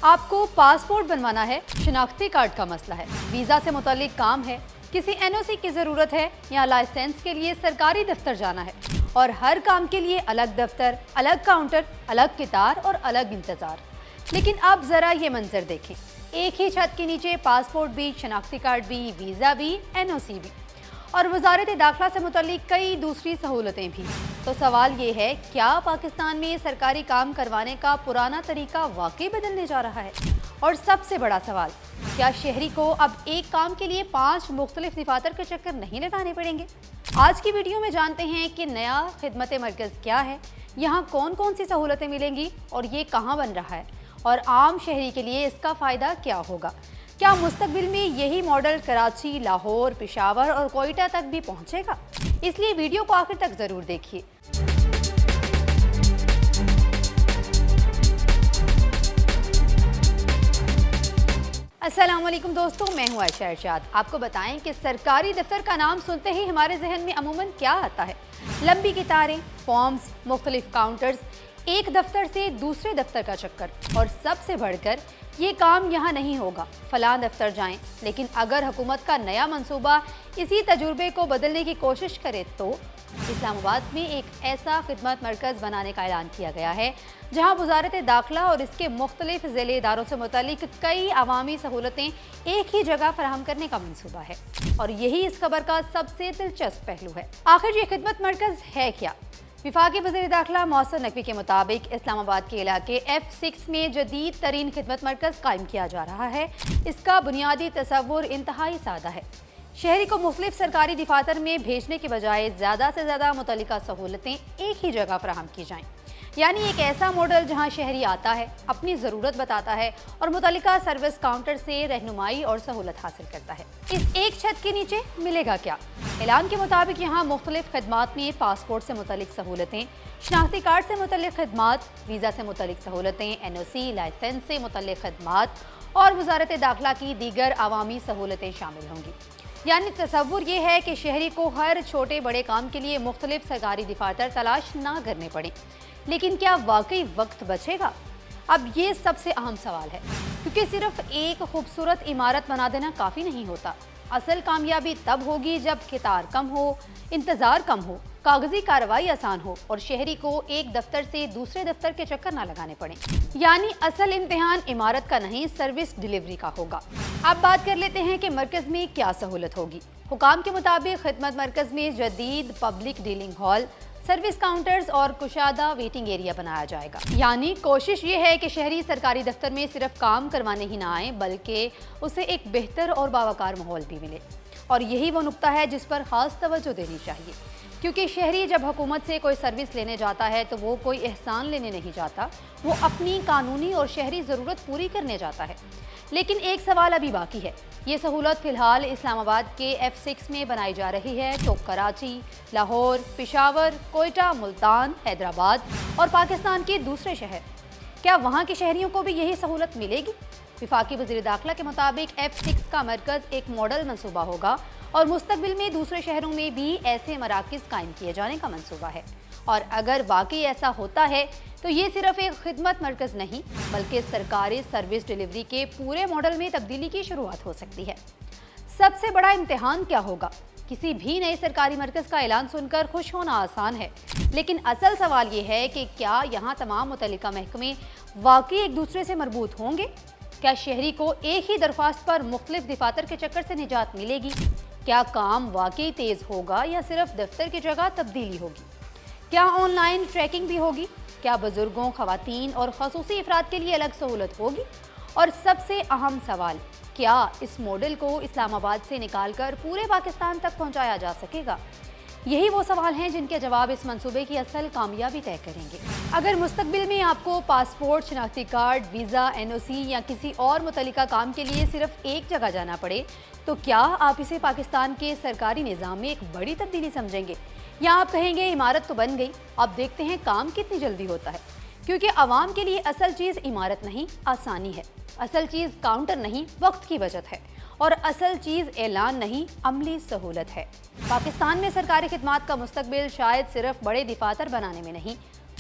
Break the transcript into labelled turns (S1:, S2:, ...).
S1: آپ کو پاسپورٹ بنوانا ہے، شناختی کارڈ کا مسئلہ ہے، ویزا سے متعلق کام ہے، کسی NOC کی ضرورت ہے یا لائسنس کے لیے سرکاری دفتر جانا ہے، اور ہر کام کے لیے الگ دفتر، الگ کاؤنٹر، الگ قطار اور الگ انتظار۔ لیکن اب ذرا یہ منظر دیکھیں، ایک ہی چھت کے نیچے پاسپورٹ بھی، شناختی کارڈ بھی، ویزا بھی، NOC بھی، اور وزارت داخلہ سے متعلق کئی دوسری سہولتیں بھی۔ تو سوال یہ ہے، کیا پاکستان میں سرکاری کام کروانے کا پرانا طریقہ واقعی بدلنے جا رہا ہے؟ اور سب سے بڑا سوال، کیا شہری کو اب ایک کام کے لیے 5 مختلف دفاتر کے چکر نہیں لگانے پڑیں گے؟ آج کی ویڈیو میں جانتے ہیں کہ نیا خدمت مرکز کیا ہے، یہاں کون کون سی سہولتیں ملیں گی اور یہ کہاں بن رہا ہے، اور عام شہری کے لیے اس کا فائدہ کیا ہوگا۔ کیا مستقبل میں یہی ماڈل کراچی، لاہور، پشاور اور کوئٹہ تک بھی پہنچے گا؟ اس لیے ویڈیو کو آخر تک ضرور دیکھیے۔ السلام علیکم دوستوں، میں ہوں عائشہ ارشاد۔ آپ کو بتائیں کہ سرکاری دفتر کا نام سنتے ہی ہمارے ذہن میں عموماً کیا آتا ہے؟ لمبی قطاریں، فارمز، مختلف کاؤنٹرز، ایک دفتر سے دوسرے دفتر کا چکر، اور سب سے بڑھ کر یہ کام یہاں نہیں ہوگا، فلاں دفتر جائیں۔ لیکن اگر حکومت کا نیا منصوبہ اسی تجربے کو بدلنے کی کوشش کرے تو اسلام آباد میں ایک ایسا خدمت مرکز بنانے کا اعلان کیا گیا ہے جہاں وزارت داخلہ اور اس کے مختلف ذیلی اداروں سے متعلق کئی عوامی سہولتیں ایک ہی جگہ فراہم کرنے کا منصوبہ ہے، اور یہی اس خبر کا سب سے دلچسپ پہلو ہے۔ آخر یہ خدمت مرکز ہے کیا؟ وفاقی وزیر داخلہ محسن نقوی کے مطابق اسلام آباد کے علاقے F6 میں جدید ترین خدمت مرکز قائم کیا جا رہا ہے۔ اس کا بنیادی تصور انتہائی سادہ ہے، شہری کو مختلف سرکاری دفاتر میں بھیجنے کے بجائے زیادہ سے زیادہ متعلقہ سہولتیں ایک ہی جگہ فراہم کی جائیں، یعنی ایک ایسا ماڈل جہاں شہری آتا ہے، اپنی ضرورت بتاتا ہے اور متعلقہ سروس کاؤنٹر سے رہنمائی اور سہولت حاصل کرتا ہے۔ اس ایک چھت کے نیچے ملے گا کیا؟ اعلان کے مطابق یہاں مختلف خدمات میں پاسپورٹ سے متعلق سہولتیں، شناختی کارڈ سے متعلق خدمات، ویزا سے متعلق سہولتیں، NOC، لائسنس سے متعلق خدمات اور وزارت داخلہ کی دیگر عوامی سہولتیں شامل ہوں گی۔ یعنی تصور یہ ہے کہ شہری کو ہر چھوٹے بڑے کام کے لیے مختلف سرکاری دفاتر تلاش نہ کرنے پڑیں۔ لیکن کیا واقعی وقت بچے گا؟ اب یہ سب سے اہم سوال ہے، کیونکہ صرف ایک خوبصورت عمارت بنا دینا کافی نہیں ہوتا۔ اصل کامیابی تب ہوگی جب قطار کم ہو، انتظار کم ہو، کاغذی کارروائی آسان ہو اور شہری کو ایک دفتر سے دوسرے دفتر کے چکر نہ لگانے پڑیں۔ یعنی اصل امتحان عمارت کا نہیں، سروس ڈیلیوری کا ہوگا۔ اب بات کر لیتے ہیں کہ مرکز میں کیا سہولت ہوگی۔ حکام کے مطابق خدمت مرکز میں جدید public dealing hall, service counters اور کشادہ ویٹنگ ایریا بنایا جائے گا۔ یعنی کوشش یہ ہے کہ شہری سرکاری دفتر میں صرف کام کروانے ہی نہ آئیں، بلکہ اسے ایک بہتر اور باوقار ماحول بھی ملے۔ اور یہی وہ نقطہ ہے جس پر خاص توجہ دینی چاہیے، کیونکہ شہری جب حکومت سے کوئی سروس لینے جاتا ہے تو وہ کوئی احسان لینے نہیں جاتا، وہ اپنی قانونی اور شہری ضرورت پوری کرنے جاتا ہے۔ لیکن ایک سوال ابھی باقی ہے، یہ سہولت فی الحال اسلام آباد کے F6 میں بنائی جا رہی ہے تو کراچی، لاہور، پشاور، کوئٹہ، ملتان، حیدرآباد اور پاکستان کے دوسرے شہر، کیا وہاں کے شہریوں کو بھی یہی سہولت ملے گی؟ وفاقی وزیر داخلہ کے مطابق F6 کا مرکز ایک ماڈل منصوبہ ہوگا اور مستقبل میں دوسرے شہروں میں بھی ایسے مراکز قائم کیے جانے کا منصوبہ ہے۔ اور اگر واقعی ایسا ہوتا ہے تو یہ صرف ایک خدمت مرکز نہیں بلکہ سرکاری سروس ڈیلیوری کے پورے ماڈل میں تبدیلی کی شروعات ہو سکتی ہے۔ سب سے بڑا امتحان کیا ہوگا؟ کسی بھی نئے سرکاری مرکز کا اعلان سن کر خوش ہونا آسان ہے، لیکن اصل سوال یہ ہے کہ کیا یہاں تمام متعلقہ محکمے واقعی ایک دوسرے سے مربوط ہوں گے؟ کیا شہری کو ایک ہی درخواست پر مختلف دفاتر کے چکر سے نجات ملے گی؟ کیا کام واقعی تیز ہوگا یا صرف دفتر کی جگہ تبدیلی ہوگی؟ کیا آن لائن ٹریکنگ بھی ہوگی؟ کیا بزرگوں، خواتین اور خصوصی افراد کے لیے الگ سہولت ہوگی؟ اور سب سے اہم سوال، کیا اس ماڈل کو اسلام آباد سے نکال کر پورے پاکستان تک پہنچایا جا سکے گا؟ یہی وہ سوال ہیں جن کے جواب اس منصوبے کی اصل کامیابی طے کریں گے۔ اگر مستقبل میں آپ کو پاسپورٹ، شناختی کارڈ، ویزا، NOC یا کسی اور متعلقہ کام کے لیے صرف ایک جگہ جانا پڑے تو کیا آپ اسے پاکستان کے سرکاری نظام میں ایک بڑی تبدیلی سمجھیں گے، یا آپ کہیں گے عمارت تو بن گئی، اب دیکھتے ہیں کام کتنی جلدی ہوتا ہے؟ کیونکہ عوام کے لیے اصل چیز عمارت نہیں، آسانی ہے، اصل چیز کاؤنٹر نہیں، وقت کی بچت ہے، اور اصل چیز اعلان نہیں، عملی سہولت ہے۔ پاکستان میں سرکاری خدمات کا مستقبل شاید صرف بڑے دفاتر بنانے میں نہیں